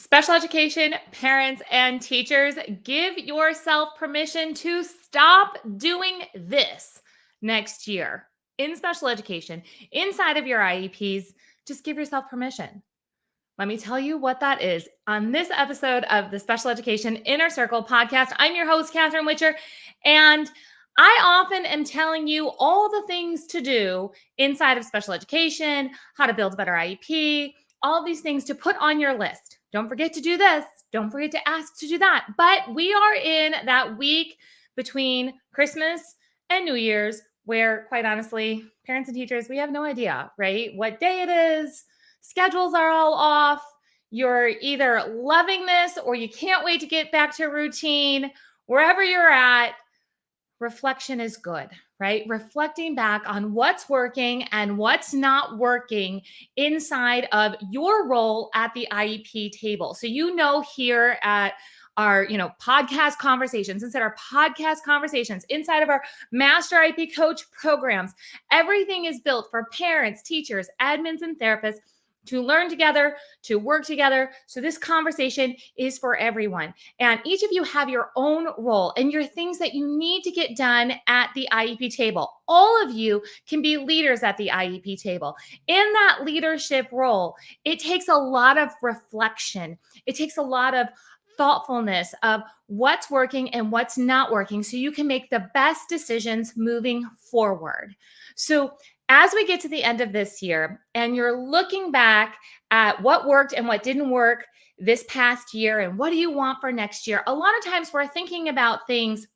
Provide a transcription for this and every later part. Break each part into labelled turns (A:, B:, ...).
A: Special education parents and teachers, give yourself permission to stop doing this next year in special education, inside of your IEPs. Just give yourself permission. Let me tell you what that is. On this episode of the Special Education Inner Circle podcast, I'm your host, Catherine Witcher, and I often am telling you all the things to do inside of special education, how to build a better IEP, all these things to put on your list. Don't forget to do this. Don't forget to ask to do that. But we are in that week between Christmas and New Year's where, quite honestly, parents and teachers, we have no idea, right? What day it is. Schedules are all off. You're either loving this or you can't wait to get back to routine. Wherever you're at, reflection is good, right? Reflecting back on what's working and what's not working inside of your role at the IEP table. So, here at our, podcast conversations, inside our podcast conversations, inside of our master IEP coach programs, everything is built for parents, teachers, admins, and therapists to learn together, to work together. So this conversation is for everyone. And each of you have your own role and your things that you need to get done at the IEP table. All of you can be leaders at the IEP table. In that leadership role, it takes a lot of reflection. It takes a lot of thoughtfulness of what's working and what's not working so you can make the best decisions moving forward. So as we get to the end of this year and you're looking back at what worked and what didn't work this past year and what do you want for next year, a lot of times we're thinking about things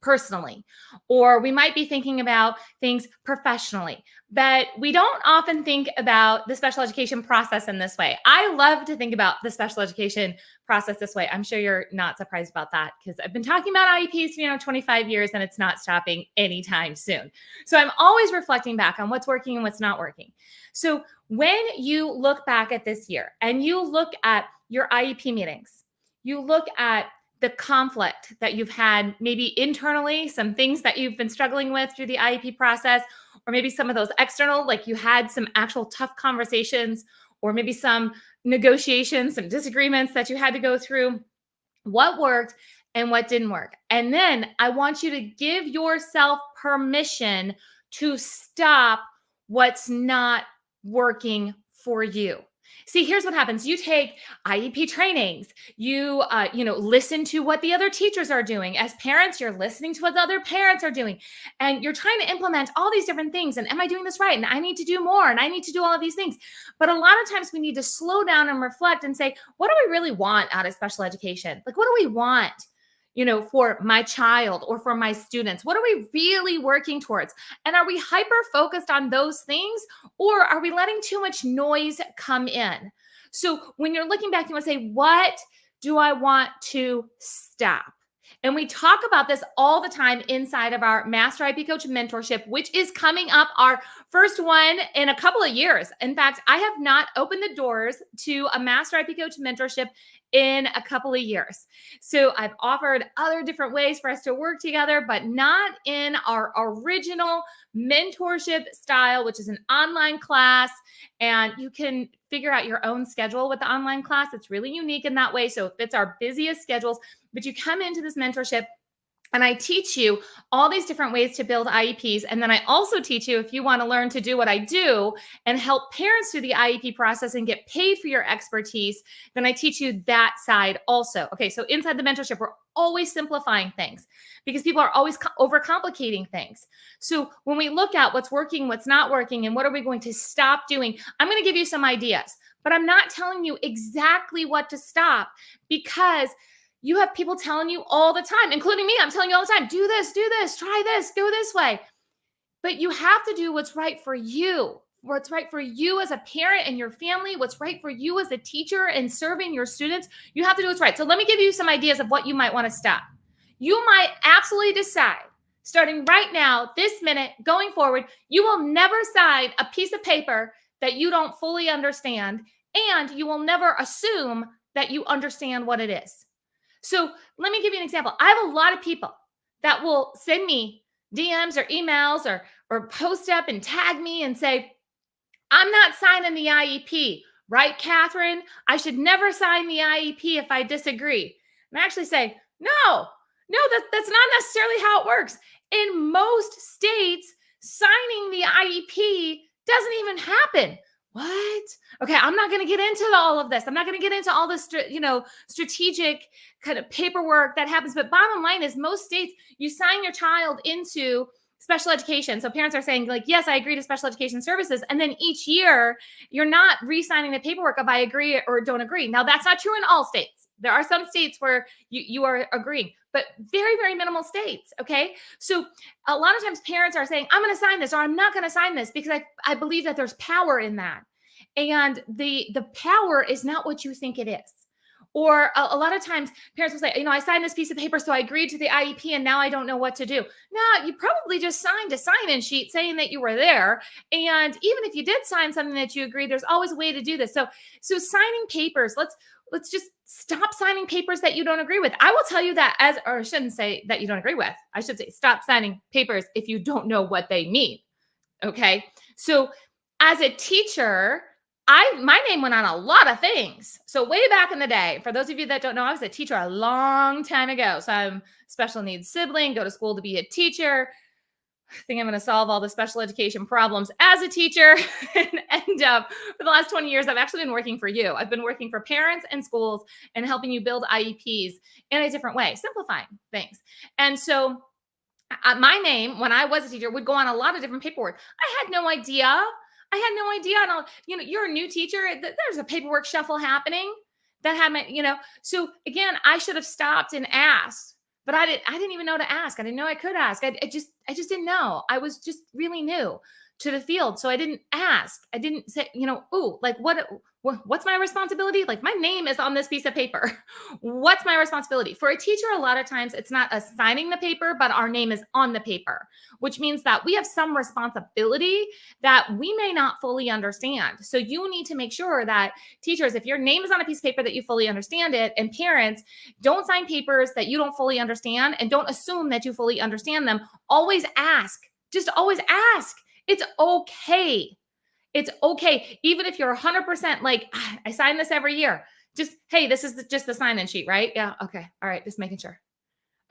A: personally, or we might be thinking about things professionally, but we don't often think about the special education process in this way. I love to think about the special education process this way. I'm sure you're not surprised about that because I've been talking about IEPs for 25 years and it's not stopping anytime soon. So I'm always reflecting back on what's working and what's not working. So when you look back at this year and you look at your IEP meetings, you look at the conflict that you've had maybe internally, some things that you've been struggling with through the IEP process, or maybe some of those external, like you had some actual tough conversations, or maybe some negotiations, some disagreements that you had to go through. What worked and what didn't work? And then I want you to give yourself permission to stop what's not working for you. See, here's what happens. You take IEP trainings. You listen to what the other teachers are doing. As parents, you're listening to what the other parents are doing. And you're trying to implement all these different things. And am I doing this right? And I need to do more. And I need to do all of these things. But a lot of times we need to slow down and reflect and say, what do we really want out of special education? Like, what do we want? For my child or for my students? What are we really working towards? And are we hyper focused on those things or are we letting too much noise come in? So when you're looking back, you want to say, what do I want to stop? And we talk about this all the time inside of our Master IP Coach mentorship, which is coming up, our first one in a couple of years. In fact, I have not opened the doors to a Master IP Coach mentorship in a couple of years. So I've offered other different ways for us to work together, but not in our original mentorship style, which is an online class. And you can figure out your own schedule with the online class. It's really unique in that way. So it fits our busiest schedules, but you come into this mentorship and I teach you all these different ways to build IEPs. And then I also teach you, if you want to learn to do what I do and help parents through the IEP process and get paid for your expertise, then I teach you that side also. Okay, so inside the mentorship, we're always simplifying things because people are always overcomplicating things. So when we look at what's working, what's not working, and what are we going to stop doing, I'm going to give you some ideas, but I'm not telling you exactly what to stop because you have people telling you all the time, including me. I'm telling you all the time, do this, try this, go this way. But you have to do what's right for you, what's right for you as a parent and your family, what's right for you as a teacher and serving your students. You have to do what's right. So let me give you some ideas of what you might want to stop. You might absolutely decide, starting right now, this minute, going forward, you will never sign a piece of paper that you don't fully understand, and you will never assume that you understand what it is. So let me give you an example. I have a lot of people that will send me DMs or emails or post up and tag me and say, I'm not signing the IEP. Right, Catherine? I should never sign the IEP if I disagree. And I actually say, no, that's not necessarily how it works. In most states, signing the IEP doesn't even happen. What? Okay, I'm not going to get into all of this. I'm not going to get into all this, strategic kind of paperwork that happens. But bottom line is, most states, you sign your child into special education. So parents are saying, like, yes, I agree to special education services. And then each year, you're not re-signing the paperwork of I agree or don't agree. Now, that's not true in all states. There are some states where you are agreeing, but very, very minimal states. Okay. So a lot of times parents are saying, I'm going to sign this or I'm not going to sign this because I believe that there's power in that. And the power is not what you think it is. Or a lot of times parents will say, I signed this piece of paper, so I agreed to the IEP and now I don't know what to do. No, you probably just signed a sign-in sheet saying that you were there. And even if you did sign something that you agreed, there's always a way to do this. So signing papers, let's just stop signing papers that you don't agree with. I will tell you that or I shouldn't say that you don't agree with. I should say stop signing papers if you don't know what they mean. Okay. So as a teacher, my name went on a lot of things. So way back in the day, for those of you that don't know, I was a teacher a long time ago. So I'm special needs sibling, go to school to be a teacher. I think I'm going to solve all the special education problems as a teacher. and for the last 20 years, I've actually been working for you. I've been working for parents and schools and helping you build IEPs in a different way, simplifying things. And so my name, when I was a teacher, would go on a lot of different paperwork. I had no idea. And you're a new teacher. There's a paperwork shuffle happening that had So again, I should have stopped and asked, but I didn't even know to ask. I didn't know I could ask. I just didn't know. I was just really new to the field. So I didn't ask. I didn't say, ooh, like what's my responsibility? Like, my name is on this piece of paper. What's my responsibility? For a teacher, a lot of times it's not us signing the paper, but our name is on the paper, which means that we have some responsibility that we may not fully understand. So you need to make sure that teachers, if your name is on a piece of paper, that you fully understand it. And parents, don't sign papers that you don't fully understand, and don't assume that you fully understand them. Always ask. Just always ask. It's okay. It's okay. Even if you're 100% like, I sign this every year. Just, hey, this is just the sign-in sheet, right? Yeah. Okay. All right. Just making sure.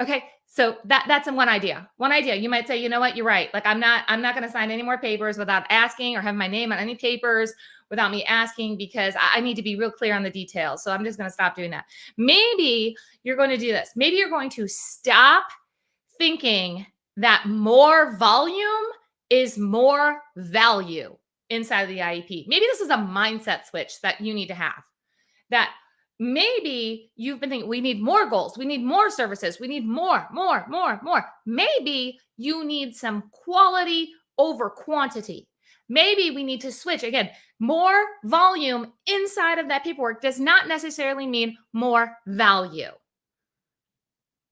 A: Okay. So that's one idea. One idea. You might say, you know what? You're right. Like, I'm not going to sign any more papers without asking, or have my name on any papers without me asking, because I need to be real clear on the details. So I'm just going to stop doing that. Maybe you're going to do this. Maybe you're going to stop thinking that more volume is more value inside of the IEP. Maybe this is a mindset switch that you need to have. That maybe you've been thinking, we need more goals, we need more services, we need more. Maybe you need some quality over quantity. Maybe we need to switch. Again, more volume inside of that paperwork does not necessarily mean more value.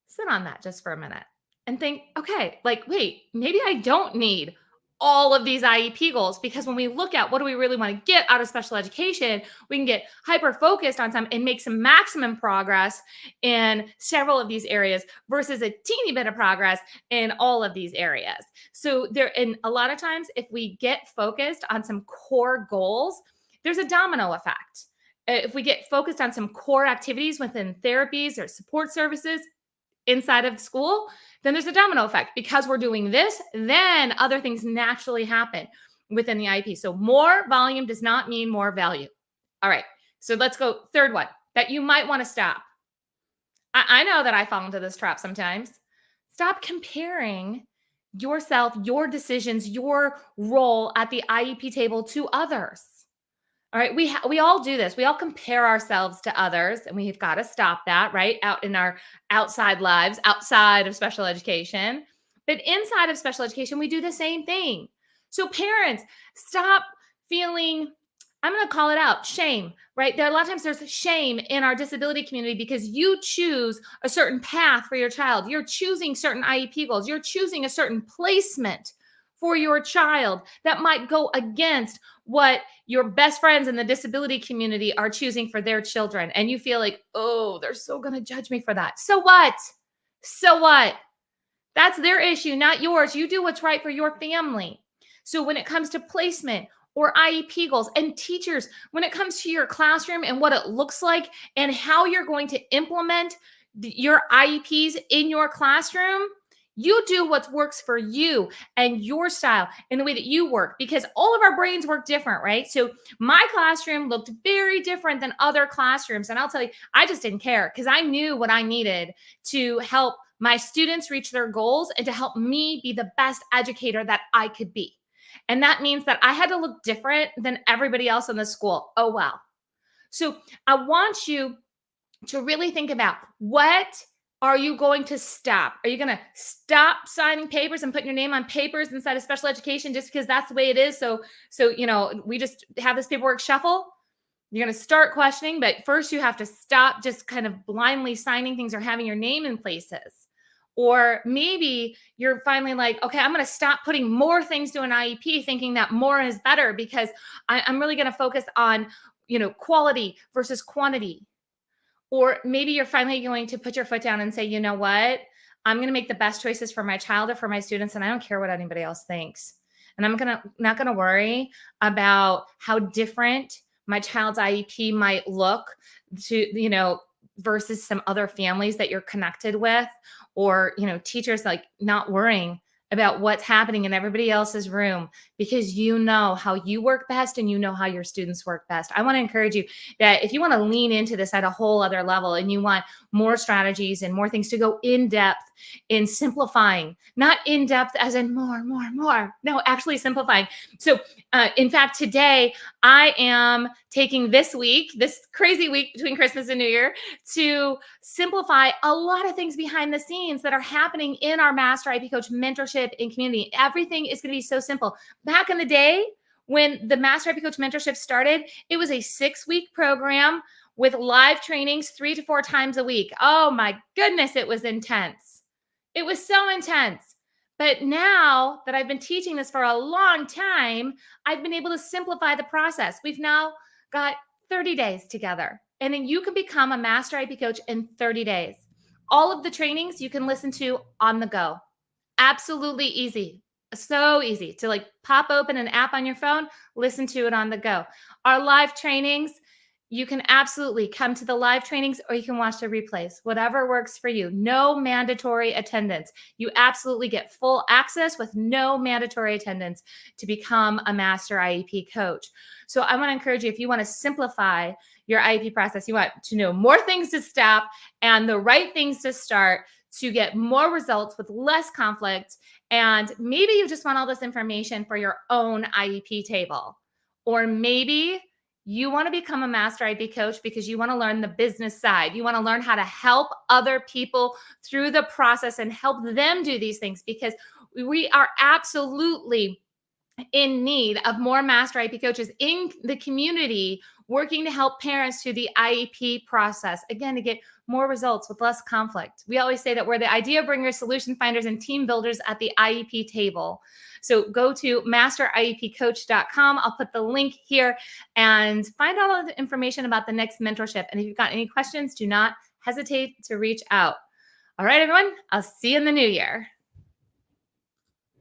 A: Sit on that just for a minute and think, okay, like, wait, maybe I don't need all of these IEP goals, because when we look at what do we really want to get out of special education, we can get hyper focused on some and make some maximum progress in several of these areas versus a teeny bit of progress in all of these areas. So and a lot of times, if we get focused on some core goals, there's a domino effect. If we get focused on some core activities within therapies or support services inside of school, then there's a domino effect. Because we're doing this, then other things naturally happen within the IEP. So more volume does not mean more value. All right. So let's go. Third one that you might want to stop. I know that I fall into this trap sometimes. Stop comparing yourself, your decisions, your role at the IEP table to others. All right. We all do this. We all compare ourselves to others, and we've got to stop that, right? Out in our outside lives, outside of special education. But inside of special education, we do the same thing. So parents, stop feeling, I'm going to call it out, shame, right? A lot of times there's shame in our disability community because you choose a certain path for your child. You're choosing certain IEP goals. You're choosing a certain placement for your child that might go against what your best friends in the disability community are choosing for their children. And you feel like, oh, they're so going to judge me for that. So what? So what? That's their issue, not yours. You do what's right for your family. So when it comes to placement or IEP goals. And teachers, when it comes to your classroom and what it looks like and how you're going to implement your IEPs in your classroom, you do what works for you and your style and the way that you work, because all of our brains work different, right? So my classroom looked very different than other classrooms. And I'll tell you, I just didn't care because I knew what I needed to help my students reach their goals and to help me be the best educator that I could be. And that means that I had to look different than everybody else in the school. Oh, wow. So I want you to really think about, what are you going to stop? Are you going to stop signing papers and putting your name on papers inside of special education just because that's the way it is? So we just have this paperwork shuffle. You're going to start questioning, but first you have to stop just kind of blindly signing things or having your name in places. Or maybe you're finally like, okay, I'm going to stop putting more things to an IEP, thinking that more is better because I'm really going to focus on, quality versus quantity. Or maybe you're finally going to put your foot down and say, you know what? I'm going to make the best choices for my child or for my students, and I don't care what anybody else thinks. And I'm not going to worry about how different my child's IEP might look versus some other families that you're connected with, or, teachers like not worrying about what's happening in everybody else's room, because you know how you work best and you know how your students work best. I want to encourage you that if you want to lean into this at a whole other level and you want more strategies and more things to go in depth in simplifying, not in depth as in more, no, actually simplifying. So in fact, today I am taking this crazy week between Christmas and New Year, to simplify a lot of things behind the scenes that are happening in our Master IEP Coach mentorship and community. Everything is going to be so simple. Back in the day, when the Master IEP Coach mentorship started, it was a 6-week program with live trainings 3 to 4 times a week. Oh my goodness, it was intense. It was so intense. But now that I've been teaching this for a long time, I've been able to simplify the process. We've now got 30 days together, and then you can become a Master IEP Coach in 30 days. All of the trainings you can listen to on the go. Absolutely easy. So easy to pop open an app on your phone, listen to it on the go. Our live trainings, you can absolutely come to the live trainings or you can watch the replays, whatever works for you. No mandatory attendance. You absolutely get full access with no mandatory attendance to become a Master IEP Coach. So I want to encourage you, if you want to simplify your IEP process, you want to know more things to stop and the right things to start to get more results with less conflict. And maybe you just want all this information for your own IEP table. Or maybe you want to become a Master IEP Coach because you want to learn the business side. You want to learn how to help other people through the process and help them do these things, because we are absolutely in need of more Master IEP Coaches in the community working to help parents through the IEP process. Again, to get more results with less conflict. We always say that we're the idea bringers, solution finders, and team builders at the IEP table. So go to masteriepcoach.com. I'll put the link here and find out all the information about the next mentorship. And if you've got any questions, do not hesitate to reach out. All right, everyone, I'll see you in the new year.